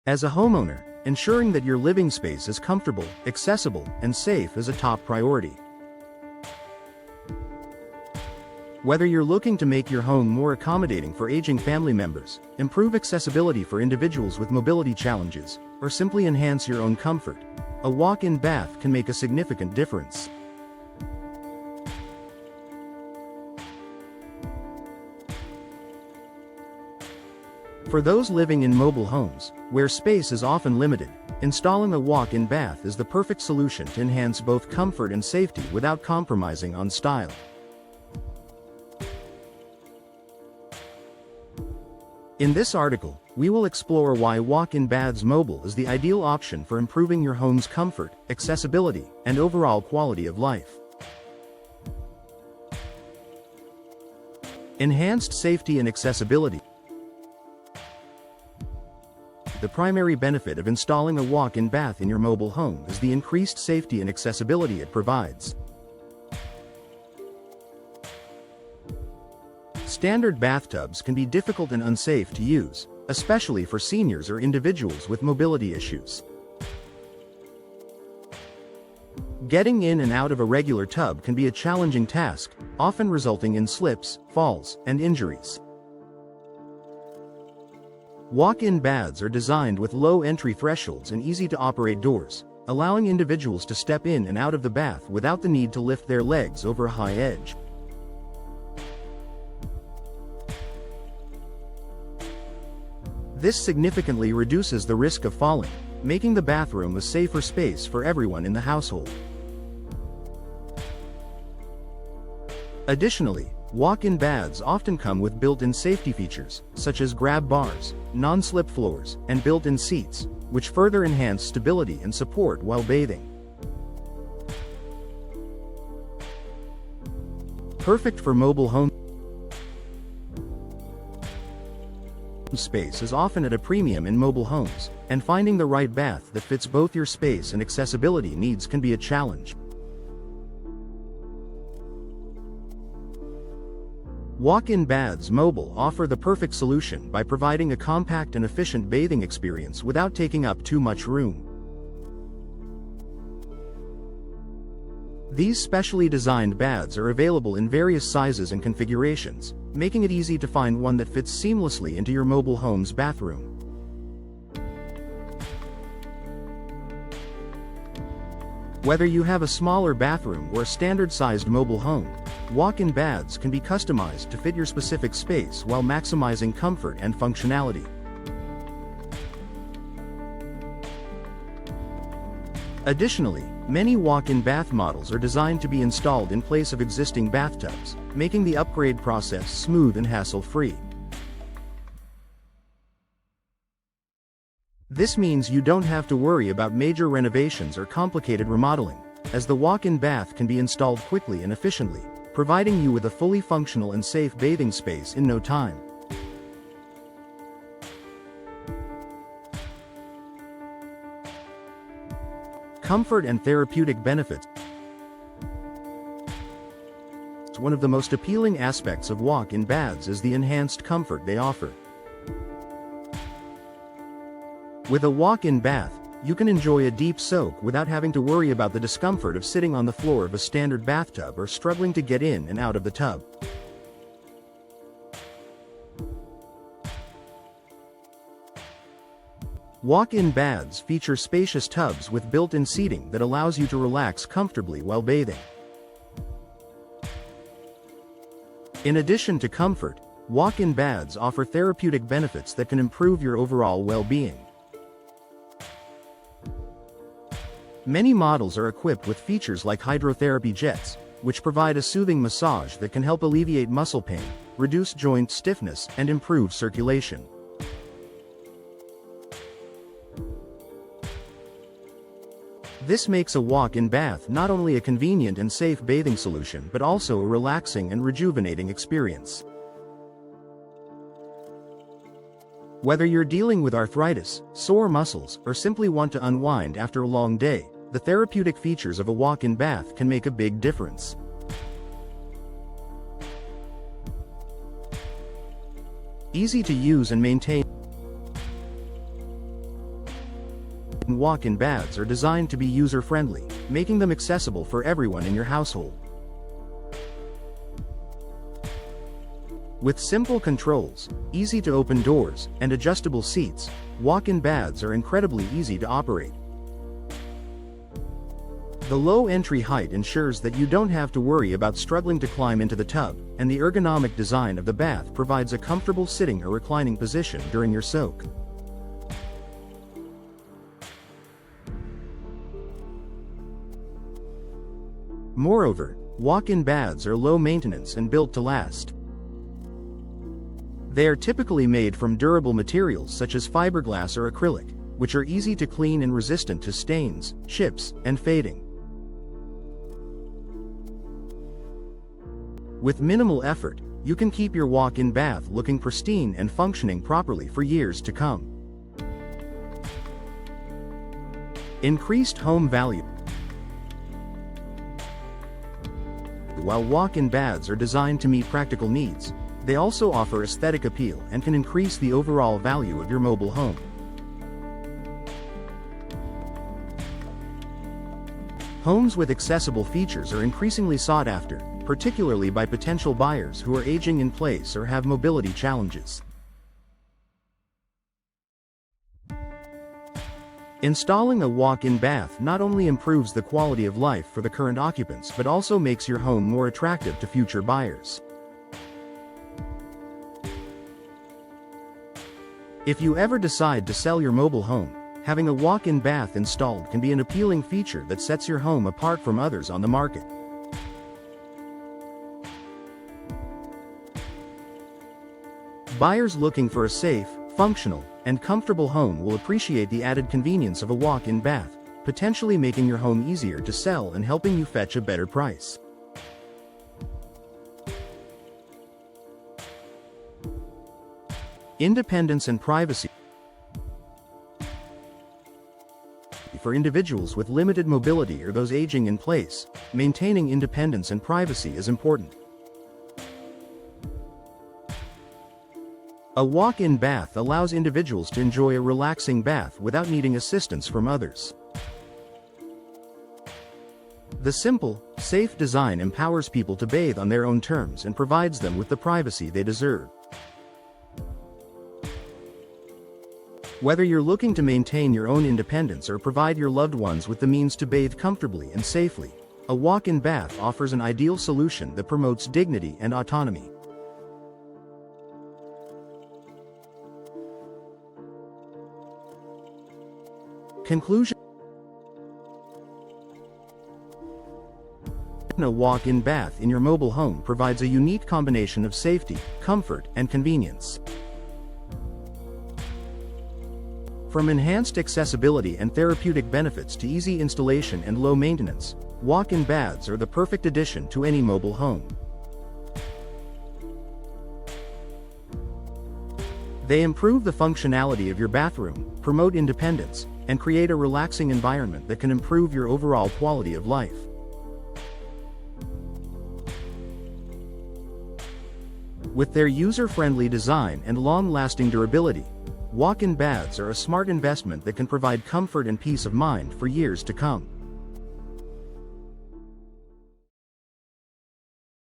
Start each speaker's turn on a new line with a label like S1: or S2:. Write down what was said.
S1: As a homeowner, ensuring that your living space is comfortable, accessible, and safe is a top priority. Whether you're looking to make your home more accommodating for aging family members, improve accessibility for individuals with mobility challenges, or simply enhance your own comfort, a walk-in bath can make a significant difference. For those living in mobile homes, where space is often limited, installing a walk-in bath is the perfect solution to enhance both comfort and safety without compromising on style. In this article, we will explore why walk-in baths mobile is the ideal option for improving your home's comfort, accessibility, and overall quality of life. Enhanced safety and accessibility. The primary benefit of installing a walk-in bath in your mobile home is the increased safety and accessibility it provides. Standard bathtubs can be difficult and unsafe to use, especially for seniors or individuals with mobility issues. Getting in and out of a regular tub can be a challenging task, often resulting in slips, falls, and injuries. Walk-in baths are designed with low entry thresholds and easy-to-operate doors, allowing individuals to step in and out of the bath without the need to lift their legs over a high edge. This significantly reduces the risk of falling, making the bathroom a safer space for everyone in the household. Additionally, walk-in baths often come with built-in safety features, such as grab bars, non-slip floors, and built-in seats, which further enhance stability and support while bathing. Perfect for mobile home space is often at a premium in mobile homes, and finding the right bath that fits both your space and accessibility needs can be a challenge. Walk-in baths mobile offer the perfect solution by providing a compact and efficient bathing experience without taking up too much room. These specially designed baths are available in various sizes and configurations, making it easy to find one that fits seamlessly into your mobile home's bathroom. Whether you have a smaller bathroom or a standard-sized mobile home, walk-in baths can be customized to fit your specific space while maximizing comfort and functionality. Additionally, many walk-in bath models are designed to be installed in place of existing bathtubs, making the upgrade process smooth and hassle-free. This means you don't have to worry about major renovations or complicated remodeling, as the walk-in bath can be installed quickly and efficiently, providing you with a fully functional and safe bathing space in no time. Comfort and therapeutic benefits. One of the most appealing aspects of walk-in baths is the enhanced comfort they offer. With a walk-in bath, you can enjoy a deep soak without having to worry about the discomfort of sitting on the floor of a standard bathtub or struggling to get in and out of the tub. Walk-in baths feature spacious tubs with built-in seating that allows you to relax comfortably while bathing. In addition to comfort, walk-in baths offer therapeutic benefits that can improve your overall well-being. Many models are equipped with features like hydrotherapy jets, which provide a soothing massage that can help alleviate muscle pain, reduce joint stiffness, and improve circulation. This makes a walk-in bath not only a convenient and safe bathing solution but also a relaxing and rejuvenating experience. Whether you're dealing with arthritis, sore muscles, or simply want to unwind after a long day, the therapeutic features of a walk-in bath can make a big difference. Easy to use and maintain. Walk-in baths are designed to be user-friendly, making them accessible for everyone in your household. With simple controls, easy-to-open doors, and adjustable seats, walk-in baths are incredibly easy to operate. The low entry height ensures that you don't have to worry about struggling to climb into the tub, and the ergonomic design of the bath provides a comfortable sitting or reclining position during your soak. Moreover, walk-in baths are low maintenance and built to last. They are typically made from durable materials such as fiberglass or acrylic, which are easy to clean and resistant to stains, chips, and fading. With minimal effort, you can keep your walk-in bath looking pristine and functioning properly for years to come. Increased home value. While walk-in baths are designed to meet practical needs, they also offer aesthetic appeal and can increase the overall value of your mobile home. Homes with accessible features are increasingly sought after, particularly by potential buyers who are aging in place or have mobility challenges. Installing a walk-in bath not only improves the quality of life for the current occupants but also makes your home more attractive to future buyers. If you ever decide to sell your mobile home, having a walk-in bath installed can be an appealing feature that sets your home apart from others on the market. Buyers looking for a safe, functional, and comfortable home will appreciate the added convenience of a walk-in bath, potentially making your home easier to sell and helping you fetch a better price. Independence and privacy. For individuals with limited mobility or those aging in place, maintaining independence and privacy is important. A walk-in bath allows individuals to enjoy a relaxing bath without needing assistance from others. The simple, safe design empowers people to bathe on their own terms and provides them with the privacy they deserve. Whether you're looking to maintain your own independence or provide your loved ones with the means to bathe comfortably and safely, a walk-in bath offers an ideal solution that promotes dignity and autonomy. Conclusion. A walk-in bath in your mobile home provides a unique combination of safety, comfort, and convenience. From enhanced accessibility and therapeutic benefits to easy installation and low maintenance, walk-in baths are the perfect addition to any mobile home. They improve the functionality of your bathroom, promote independence, and create a relaxing environment that can improve your overall quality of life. With their user-friendly design and long-lasting durability, walk-in baths are a smart investment that can provide comfort and peace of mind for years to come.